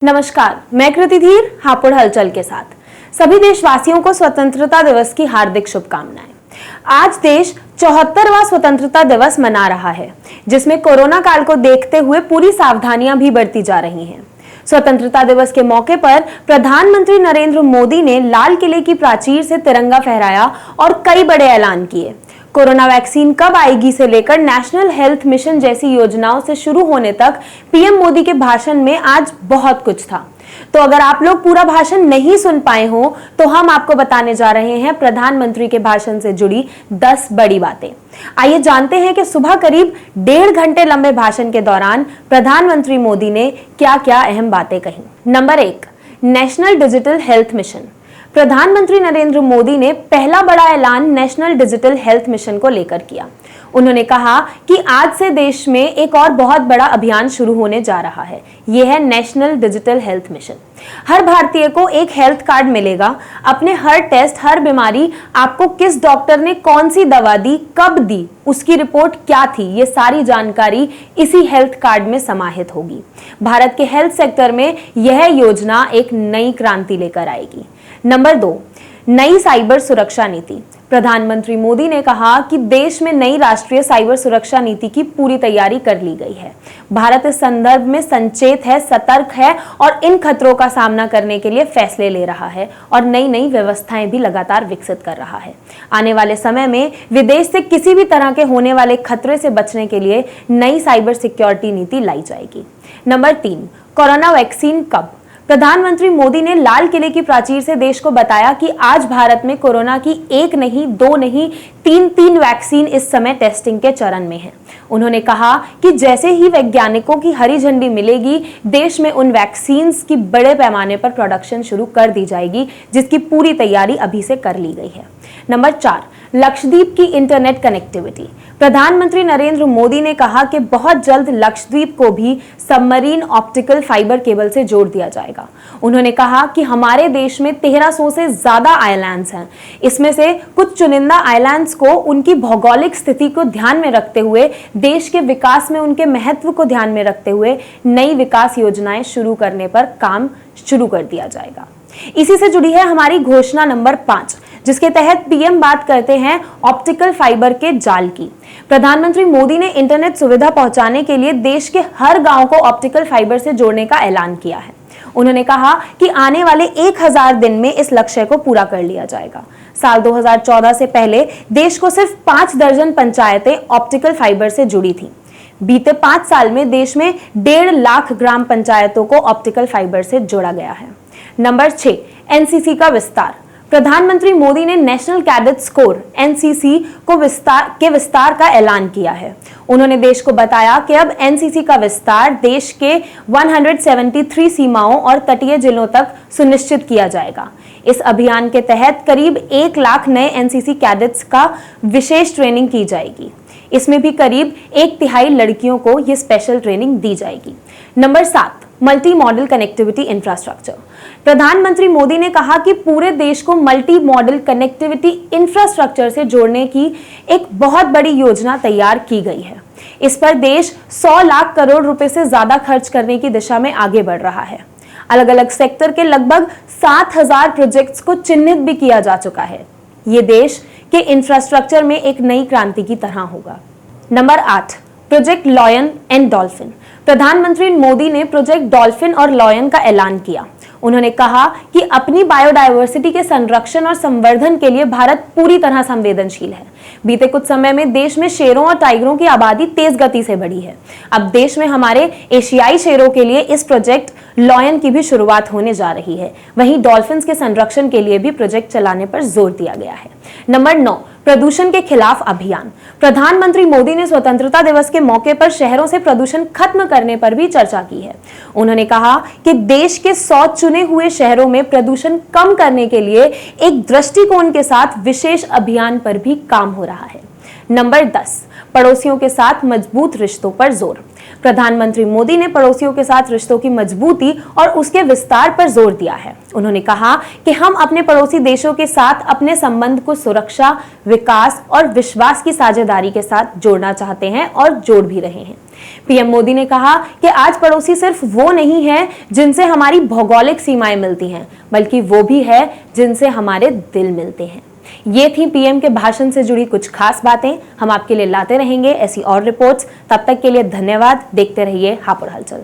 नमस्कार, मैं कृति धीर हापुड़ हलचल के साथ सभी देशवासियों को स्वतंत्रता दिवस की हार्दिक शुभकामनाएं। आज देश 74वां स्वतंत्रता दिवस मना रहा है, जिसमें कोरोना काल को देखते हुए पूरी सावधानियां भी बरती जा रही हैं। स्वतंत्रता दिवस के मौके पर प्रधानमंत्री नरेंद्र मोदी ने लाल किले की प्राचीर से तिरंगा फहराया और कई बड़े ऐलान किए। कोरोना वैक्सीन कब आएगी से लेकर नेशनल हेल्थ मिशन जैसी योजनाओं से शुरू होने तक पीएम मोदी के भाषण में आज बहुत कुछ था। तो अगर आप लोग पूरा भाषण नहीं सुन पाए हो तो हम आपको बताने जा रहे हैं प्रधानमंत्री के भाषण से जुड़ी 10 बड़ी बातें। आइए जानते हैं कि सुबह करीब 1.5 घंटे लंबे भाषण के दौरान प्रधानमंत्री मोदी ने क्या क्या अहम बातें कही। Number 1, national digital health mission. प्रधानमंत्री नरेंद्र मोदी ने पहला बड़ा ऐलान नेशनल डिजिटल हेल्थ मिशन को लेकर किया। उन्होंने कहा कि आज से देश में एक और बहुत बड़ा अभियान शुरू होने जा रहा है। यह है नेशनल डिजिटल हेल्थ मिशन। हर भारतीय को एक हेल्थ कार्ड मिलेगा। अपने हर टेस्ट, हर बीमारी, आपको किस डॉक्टर ने कौन सी दवा दी, कब दी, उसकी रिपोर्ट क्या थी, ये सारी जानकारी इसी हेल्थ कार्ड में समाहित होगी। भारत के हेल्थ सेक्टर में यह योजना एक नई क्रांति लेकर आएगी। नंबर 2, नई साइबर सुरक्षा नीति। प्रधानमंत्री मोदी ने कहा कि देश में नई राष्ट्रीय साइबर सुरक्षा नीति की पूरी तैयारी कर ली गई है। भारत इस संदर्भ में संचेत है, सतर्क है और इन खतरों का सामना करने के लिए फैसले ले रहा है और नई नई व्यवस्थाएं भी लगातार विकसित कर रहा है। आने वाले समय में विदेश से किसी भी तरह के होने वाले खतरे से बचने के लिए नई साइबर सिक्योरिटी नीति लाई जाएगी। नंबर 3, कोरोना वैक्सीन कब। प्रधानमंत्री मोदी ने लाल किले की प्राचीर से देश को बताया कि आज भारत में कोरोना की एक नहीं, दो नहीं, तीन वैक्सीन इस समय टेस्टिंग के चरण में है। उन्होंने कहा कि जैसे ही वैज्ञानिकों की हरी झंडी मिलेगी, देश में उन वैक्सीन्स की बड़े पैमाने पर प्रोडक्शन शुरू कर दी जाएगी, जिसकी पूरी तैयारी अभी से कर ली गई है। नंबर 4, लक्षद्वीप की इंटरनेट कनेक्टिविटी। प्रधानमंत्री नरेंद्र मोदी ने कहा कि बहुत जल्द लक्षद्वीप को भी सबमरीन ऑप्टिकल फाइबर केबल से जोड़ दिया जाएगा। उन्होंने कहा कि हमारे देश में 1300 से ज्यादा आइलैंड्स हैं। इसमें से कुछ चुनिंदा आइलैंड्स को उनकी भौगोलिक स्थिति को ध्यान में रखते हुए, देश के विकास में उनके महत्व को ध्यान में रखते हुए नई विकास योजनाएं शुरू करने पर काम शुरू कर दिया जाएगा। इसी से जुड़ी है हमारी घोषणा नंबर 5, जिसके तहत पीएम बात करते हैं ऑप्टिकल फाइबर के जाल की। प्रधानमंत्री मोदी ने इंटरनेट सुविधा पहुंचाने के लिए देश के हर गांव को ऑप्टिकल फाइबर से जोड़ने का ऐलान किया है। उन्होंने कहा कि आने वाले 1000 दिन में इस लक्ष्य को पूरा कर लिया जाएगा। साल 2014 से पहले देश को सिर्फ 5 दर्जन पंचायतें ऑप्टिकल फाइबर से जुड़ी थीं। बीते 5 साल में देश में 1.5 लाख ग्राम पंचायतों को ऑप्टिकल फाइबर से जोड़ा गया है। नंबर 6, एनसीसी का विस्तार। प्रधानमंत्री मोदी ने नेशनल कैडेट्स कोर एनसीसी को विस्तार का ऐलान किया है। उन्होंने देश को बताया कि अब एनसीसी का विस्तार देश के 173 सीमाओं और तटीय जिलों तक सुनिश्चित किया जाएगा। इस अभियान के तहत करीब 1 लाख नए एनसीसी कैडेट्स का विशेष ट्रेनिंग की जाएगी। इसमें भी करीब 1/3 लड़कियों को यह स्पेशल ट्रेनिंग दी जाएगी। Number 7, multi modal connectivity infrastructure. प्रधानमंत्री मोदी ने कहा कि पूरे देश को मल्टी मॉडल कनेक्टिविटी इंफ्रास्ट्रक्चर से जोड़ने की एक बहुत बड़ी योजना तैयार की गई है। इस पर देश 100 लाख करोड़ रुपए से ज्यादा खर्च करने की दिशा में आगे बढ़ रहा है। अलग अलग सेक्टर के लगभग 7000 प्रोजेक्ट्स को चिन्हित भी किया जा चुका है। ये देश के इंफ्रास्ट्रक्चर में एक नई क्रांति की तरह होगा। Number 8, project lion and dolphin. प्रधानमंत्री मोदी ने प्रोजेक्ट डॉल्फिन और लॉयन का ऐलान किया। उन्होंने कहा कि अपनी बायोडायवर्सिटी के संरक्षण और संवर्धन के लिए भारत पूरी तरह संवेदनशील है। बीते कुछ समय में देश में शेरों और टाइगरों की आबादी तेज गति से बढ़ी है। अब देश में हमारे एशियाई शेरों के लिए इस प्रोजेक्ट लॉयन की भी शुरुआत होने जा रही है। वहीं डॉल्फिन्स के संरक्षण के लिए भी प्रोजेक्ट चलाने पर जोर दिया गया है। नंबर 9, प्रदूषण के खिलाफ अभियान। प्रधानमंत्री मोदी ने स्वतंत्रता दिवस के मौके पर शहरों से प्रदूषण खत्म करने पर भी चर्चा की है। उन्होंने कहा कि देश के 100 चुने हुए शहरों में प्रदूषण कम करने के लिए एक दृष्टिकोण के साथ विशेष अभियान पर भी काम हो रहा है। नंबर 10, पड़ोसियों के साथ मजबूत रिश्तों पर जोर। प्रधानमंत्री मोदी ने पड़ोसियों के साथ रिश्तों की मजबूती और उसके विस्तार पर जोर दिया है। उन्होंने कहा कि हम अपने पड़ोसी देशों के साथ अपने संबंध को सुरक्षा, विकास और विश्वास की साझेदारी के साथ जोड़ना चाहते हैं और जोड़ भी रहे हैं। पीएम मोदी ने कहा कि आज पड़ोसी सिर्फ वो नहीं है जिनसे हमारी भौगोलिक सीमाएं मिलती हैं, बल्कि वो भी है जिनसे हमारे दिल मिलते हैं। ये थी पीएम के भाषण से जुड़ी कुछ खास बातें। हम आपके लिए लाते रहेंगे ऐसी और रिपोर्ट्स। तब तक के लिए धन्यवाद। देखते रहिए हापुड़ हलचल।